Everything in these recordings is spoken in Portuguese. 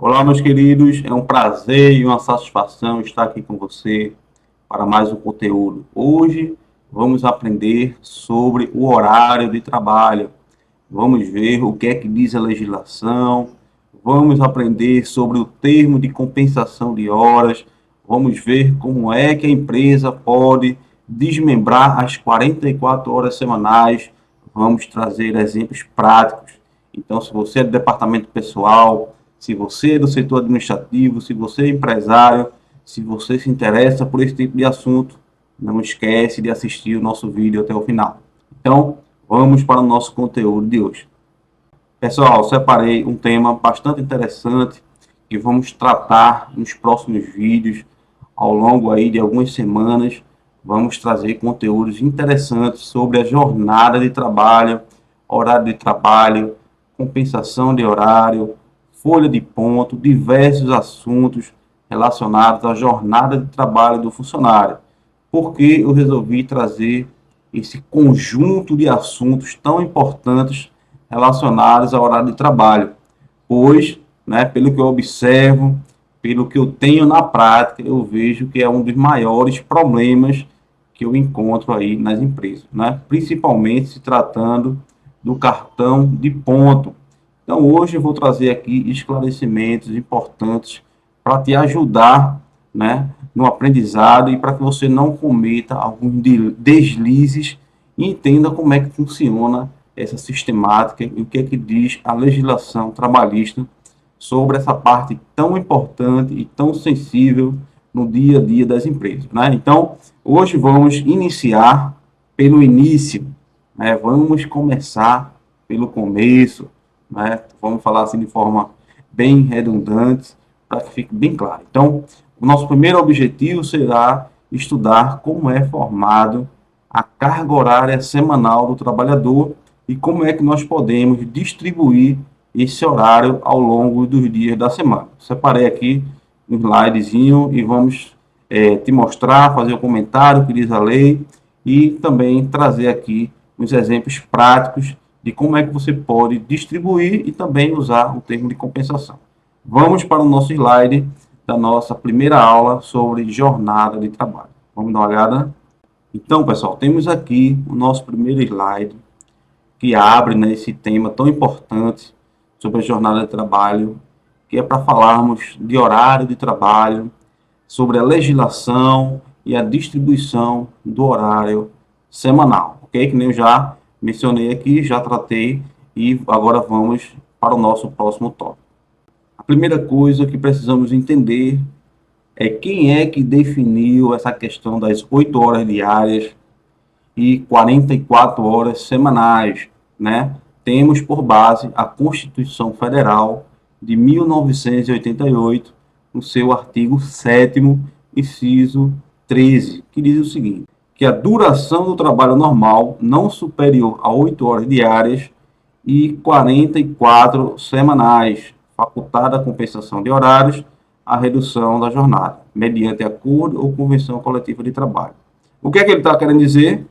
Olá, meus queridos, é um prazer e uma satisfação estar aqui com você para mais um conteúdo. Hoje vamos aprender sobre o horário de trabalho. Vamos ver o que é que diz a legislação, vamos aprender sobre o termo de compensação de horas, vamos ver como é que a empresa pode desmembrar as 44 horas semanais, vamos trazer exemplos práticos. Então, se você é do departamento pessoal, se você é do setor administrativo, se você é empresário, se você se interessa por esse tipo de assunto, não esquece de assistir o nosso vídeo até o final. Então, vamos para o nosso conteúdo de hoje. Pessoal, separei um tema bastante interessante que vamos tratar nos próximos vídeos. Ao longo aí de algumas semanas, vamos trazer conteúdos interessantes sobre a jornada de trabalho, horário de trabalho, compensação de horário, folha de ponto, diversos assuntos relacionados à jornada de trabalho do funcionário. Por que eu resolvi trazer esse conjunto de assuntos tão importantes relacionados ao horário de trabalho? Pois, né, pelo que eu observo, pelo que eu tenho na prática, eu vejo que é um dos maiores problemas que eu encontro aí nas empresas, né? Principalmente se tratando do cartão de ponto. Então, hoje eu vou trazer aqui esclarecimentos importantes para te ajudar, né, no aprendizado e para que você não cometa alguns deslizes e entenda como é que funciona essa sistemática e o que é que diz a legislação trabalhista sobre essa parte tão importante e tão sensível no dia a dia das empresas, né? Então, hoje vamos iniciar pelo início, né? Vamos começar pelo começo, né? Vamos falar assim de forma bem redundante, para que fique bem claro. Então, o nosso primeiro objetivo será estudar como é formado a carga horária semanal do trabalhador e como é que nós podemos distribuir esse horário ao longo dos dias da semana. Separei aqui um slidezinho e vamos te mostrar, fazer um comentário que diz a lei e também trazer aqui uns exemplos práticos de como é que você pode distribuir e também usar o termo de compensação. Vamos para o nosso slide da nossa primeira aula sobre jornada de trabalho. Vamos dar uma olhada? Então, pessoal, temos aqui o nosso primeiro slide que abre, né, esse tema tão importante sobre a jornada de trabalho, que é para falarmos de horário de trabalho, sobre a legislação e a distribuição do horário semanal, ok? Que nem eu já mencionei aqui, já tratei, e agora vamos para o nosso próximo tópico. A primeira coisa que precisamos entender é quem é que definiu essa questão das 8 horas diárias e 44 horas semanais, né? Temos por base a Constituição Federal de 1988, no seu artigo 7º, inciso 13, que diz o seguinte: que a duração do trabalho normal não superior a 8 horas diárias e 44 semanais, facultada a compensação de horários, a redução da jornada, mediante acordo ou convenção coletiva de trabalho. O que é que ele está querendo dizer?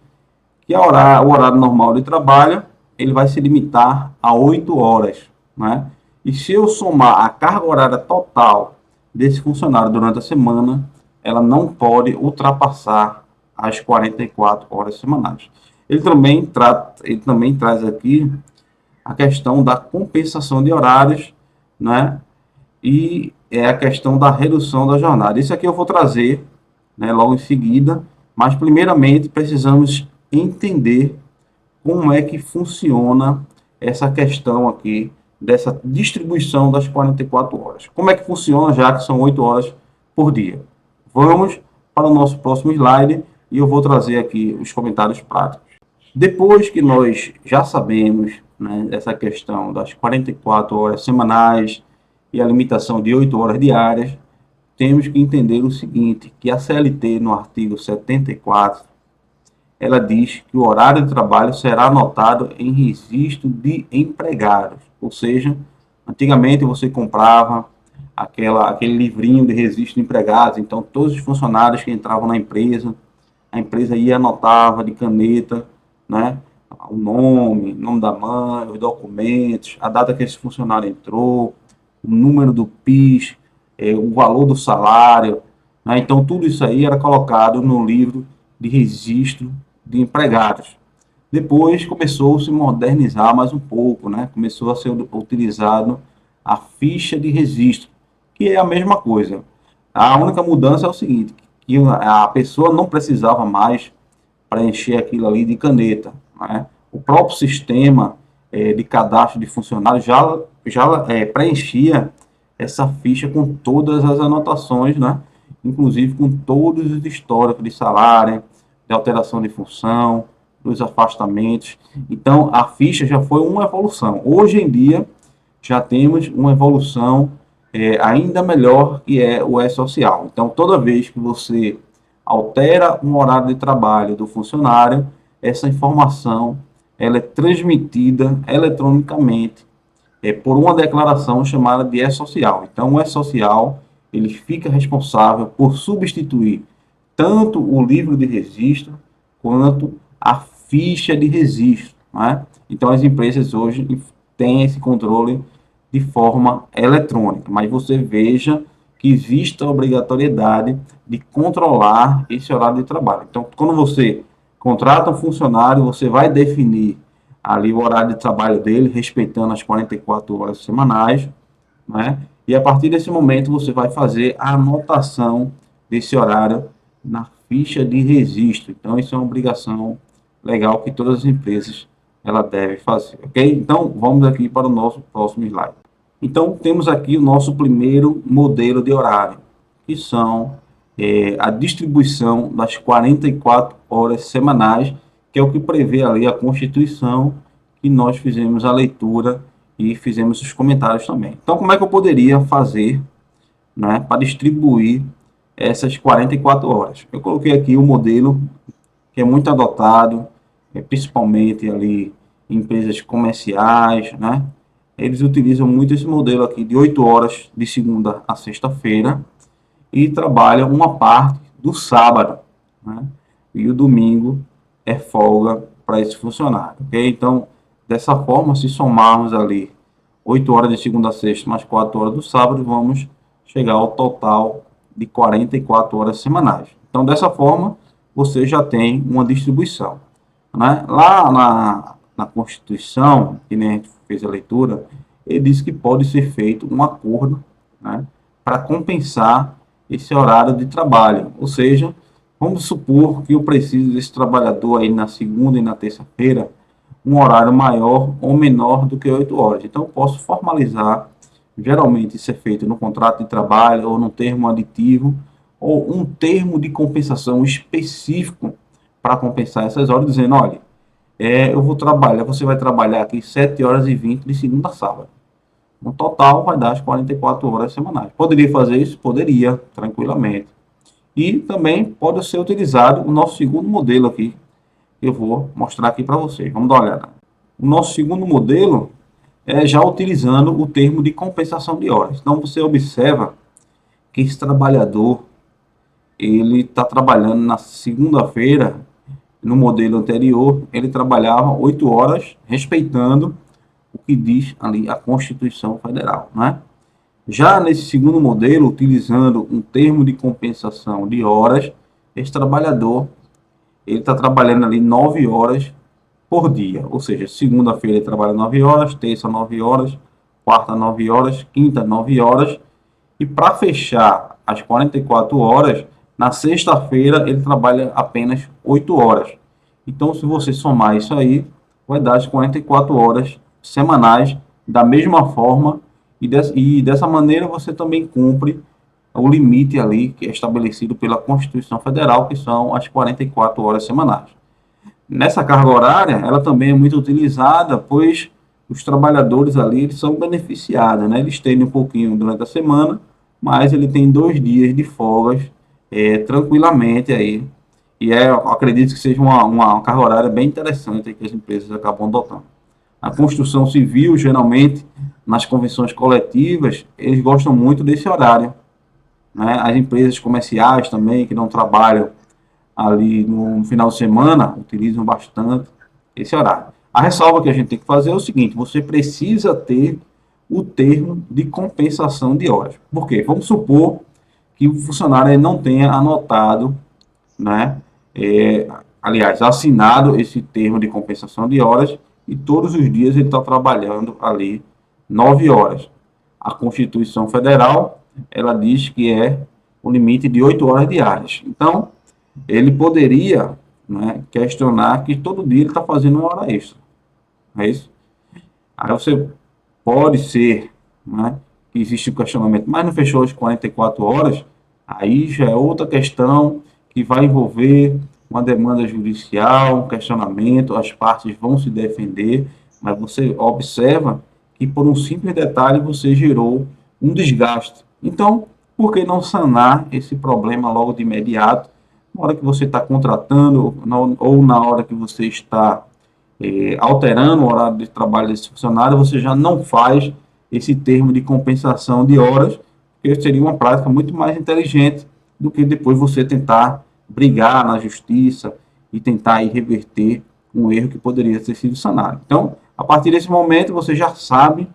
Que o horário normal de trabalho ele vai se limitar a 8 horas, né? E se eu somar a carga horária total desse funcionário durante a semana, ela não pode ultrapassar as 44 horas semanais. Ele também traz aqui a questão da compensação de horários, né? E é a questão da redução da jornada. Isso aqui eu vou trazer, né, logo em seguida, mas primeiramente precisamos entender como é que funciona essa questão aqui dessa distribuição das 44 horas. Como é que funciona, já que são 8 horas por dia? Vamos para o nosso próximo slide e eu vou trazer aqui os comentários práticos. Depois que nós já sabemos, né, essa questão das 44 horas semanais e a limitação de 8 horas diárias, temos que entender o seguinte, que a CLT, no artigo 74, ela diz que o horário de trabalho será anotado em registro de empregados. Ou seja, antigamente você comprava aquele livrinho de registro de empregados, então todos os funcionários que entravam na empresa, a empresa ia anotava de caneta, né, o nome da mãe, os documentos, a data que esse funcionário entrou, o número do PIS, o valor do salário, né? Então, tudo isso aí era colocado no livro de registro de empregados. Depois começou a se modernizar mais um pouco, né? Começou a ser utilizado a ficha de registro, que é a mesma coisa. A única mudança é o seguinte, que a pessoa não precisava mais preencher aquilo ali de caneta, né? O próprio sistema de cadastro de funcionários já preenchia essa ficha com todas as anotações, né? Inclusive com todos os históricos de salário, de alteração de função, dos afastamentos. Então, a ficha já foi uma evolução. Hoje em dia, já temos uma evolução ainda melhor, que é o E-Social. Então, toda vez que você altera um horário de trabalho do funcionário, essa informação ela é transmitida eletronicamente por uma declaração chamada de E-Social. Então, o E-Social ele fica responsável por substituir tanto o livro de registro quanto a ficha de registro, né? Então, as empresas hoje têm esse controle de forma eletrônica, mas você veja que existe a obrigatoriedade de controlar esse horário de trabalho. Então, quando você contrata um funcionário, você vai definir ali o horário de trabalho dele, respeitando as 44 horas semanais, né? E a partir desse momento você vai fazer a anotação desse horário na ficha de registro. Então, isso é uma obrigação legal que todas as empresas ela deve fazer, ok? Então, vamos aqui para o nosso próximo slide. Então, temos aqui o nosso primeiro modelo de horário, que são a distribuição das 44 horas semanais, que é o que prevê ali a Constituição, que nós fizemos a leitura e fizemos os comentários também. Então, como é que eu poderia fazer, né, para distribuir essas 44 horas? Eu coloquei aqui o modelo que é muito adotado, principalmente ali em empresas comerciais, né? Eles utilizam muito esse modelo aqui de 8 horas de segunda a sexta-feira e trabalham uma parte do sábado, né? E o domingo é folga para esse funcionário, ok? Então, dessa forma, se somarmos ali 8 horas de segunda a sexta mais 4 horas do sábado, vamos chegar ao total de 44 horas semanais. Então, dessa forma, você já tem uma distribuição, né? Lá na Constituição, que nem a gente fez a leitura, ele diz que pode ser feito um acordo, né, para compensar esse horário de trabalho. Ou seja, vamos supor que eu preciso desse trabalhador aí na segunda e na terça-feira, um horário maior ou menor do que 8 horas. Então, eu posso formalizar, geralmente isso é feito no contrato de trabalho ou no termo aditivo, ou um termo de compensação específico para compensar essas horas, dizendo, olha, eu vou trabalhar, você vai trabalhar aqui 7 horas e 20 de segunda a sábado. No total vai dar as 44 horas semanais. Poderia fazer isso? Poderia, tranquilamente. E também pode ser utilizado o nosso segundo modelo aqui, que eu vou mostrar aqui para vocês. Vamos dar uma olhada. O nosso segundo modelo é já utilizando o termo de compensação de horas. Então você observa que esse trabalhador ele está trabalhando na segunda-feira, no modelo anterior, ele trabalhava 8 horas, respeitando o que diz ali a Constituição Federal, né? Já nesse segundo modelo, utilizando um termo de compensação de horas, esse trabalhador ele está trabalhando ali 9 horas por dia, ou seja, segunda-feira ele trabalha 9 horas, terça 9 horas, quarta 9 horas, quinta 9 horas, e para fechar as 44 horas, na sexta-feira ele trabalha apenas 8 horas. Então, se você somar isso aí, vai dar as 44 horas semanais da mesma forma, e dessa maneira você também cumpre o limite ali que é estabelecido pela Constituição Federal, que são as 44 horas semanais. Nessa carga horária, ela também é muito utilizada, pois os trabalhadores ali eles são beneficiados, né? Eles têm um pouquinho durante a semana, mas ele tem 2 dias de folgas tranquilamente aí. E eu acredito que seja uma carga horária bem interessante que as empresas acabam adotando. A construção civil, geralmente, nas convenções coletivas, eles gostam muito desse horário, né? As empresas comerciais também, que não trabalham ali no final de semana, utilizam bastante esse horário. A ressalva que a gente tem que fazer é o seguinte, você precisa ter o termo de compensação de horas. Por quê? Vamos supor que o funcionário não tenha anotado, né, aliás, assinado esse termo de compensação de horas e todos os dias ele está trabalhando ali 9 horas. A Constituição Federal, ela diz que é o limite de 8 horas diárias. Então, ele poderia, né, questionar que todo dia ele está fazendo uma hora extra. É isso? Aí você pode ser, né, que existe um questionamento, mas não fechou as 44 horas, aí já é outra questão que vai envolver uma demanda judicial, um questionamento, as partes vão se defender, mas você observa que por um simples detalhe você gerou um desgaste. Então, por que não sanar esse problema logo de imediato, na hora que você está contratando ou na hora que você está alterando o horário de trabalho desse funcionário, você já não faz esse termo de compensação de horas, que seria uma prática muito mais inteligente do que depois você tentar brigar na justiça e tentar reverter um erro que poderia ter sido sanado. Então, a partir desse momento, você já sabe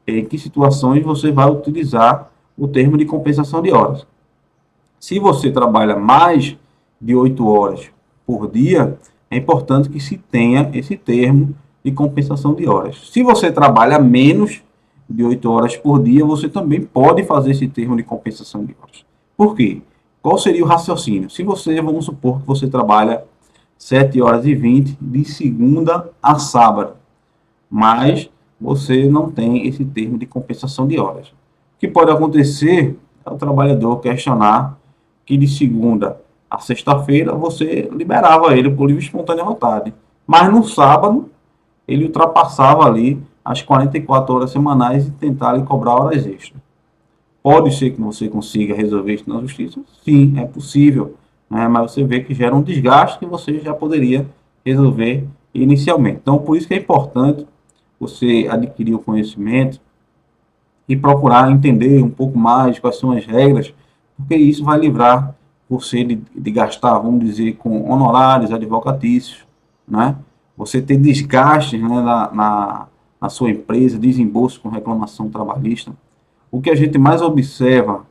em que situações você vai utilizar o termo de compensação de horas. Se você trabalha mais de 8 horas por dia, é importante que se tenha esse termo de compensação de horas. Se você trabalha menos de 8 horas por dia, você também pode fazer esse termo de compensação de horas. Por quê? Qual seria o raciocínio? Se você, vamos supor que você trabalha 7 horas e 20 de segunda a sábado, mas você não tem esse termo de compensação de horas. O que pode acontecer é o trabalhador questionar que de segunda a sexta-feira você liberava ele por livre e espontânea vontade, mas no sábado ele ultrapassava ali as 44 horas semanais e tentar lhe cobrar horas extras. Pode ser que você consiga resolver isso na justiça? Sim, é possível, né? Mas você vê que gera um desgaste que você já poderia resolver inicialmente. Então, por isso que é importante você adquirir o conhecimento e procurar entender um pouco mais quais são as regras, porque isso vai livrar você de gastar, vamos dizer, com honorários advocatícios, né? Você ter desgastes, né, na sua empresa, desembolso com reclamação trabalhista. O que a gente mais observa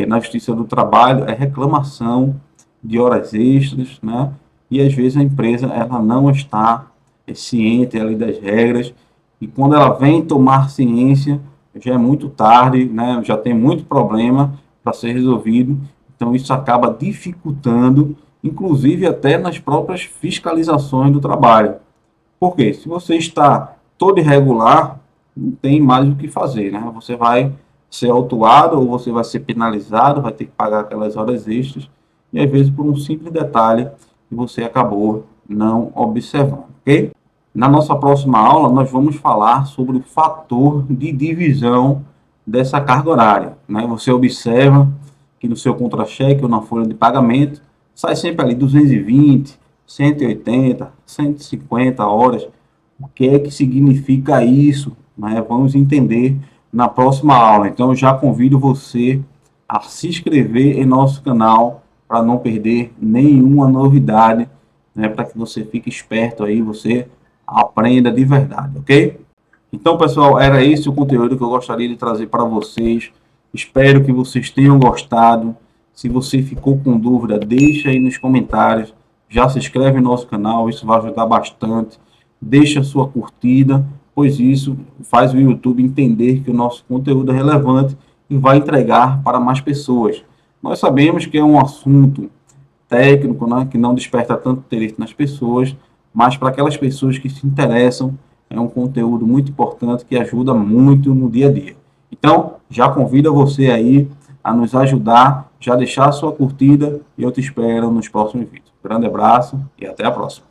na Justiça do Trabalho é reclamação de horas extras, né? E às vezes a empresa ela não está ciente ali das regras e quando ela vem tomar ciência já é muito tarde, né? Já tem muito problema para ser resolvido. Então isso acaba dificultando, inclusive até nas próprias fiscalizações do trabalho. Por quê? Se você está todo irregular, não tem mais o que fazer, né? Você vai ser autuado ou você vai ser penalizado, vai ter que pagar aquelas horas extras e às vezes por um simples detalhe que você acabou não observando, ok? Na nossa próxima aula nós vamos falar sobre o fator de divisão dessa carga horária, né? Você observa que no seu contra-cheque ou na folha de pagamento sai sempre ali 220, 180, 150 horas. O que é que significa isso, né? Vamos entender na próxima aula. Então, eu já convido você a se inscrever em nosso canal para não perder nenhuma novidade, né? Para que você fique esperto aí, você aprenda de verdade, ok? Então, pessoal, era esse o conteúdo que eu gostaria de trazer para vocês. Espero que vocês tenham gostado. Se você ficou com dúvida, deixa aí nos comentários. Já se inscreve no nosso canal, isso vai ajudar bastante. Deixa a sua curtida, pois isso faz o YouTube entender que o nosso conteúdo é relevante e vai entregar para mais pessoas. Nós sabemos que é um assunto técnico, né, que não desperta tanto interesse nas pessoas, mas para aquelas pessoas que se interessam, é um conteúdo muito importante que ajuda muito no dia a dia. Então, já convido você aí a nos ajudar, já deixar a sua curtida e eu te espero nos próximos vídeos. Grande abraço e até a próxima.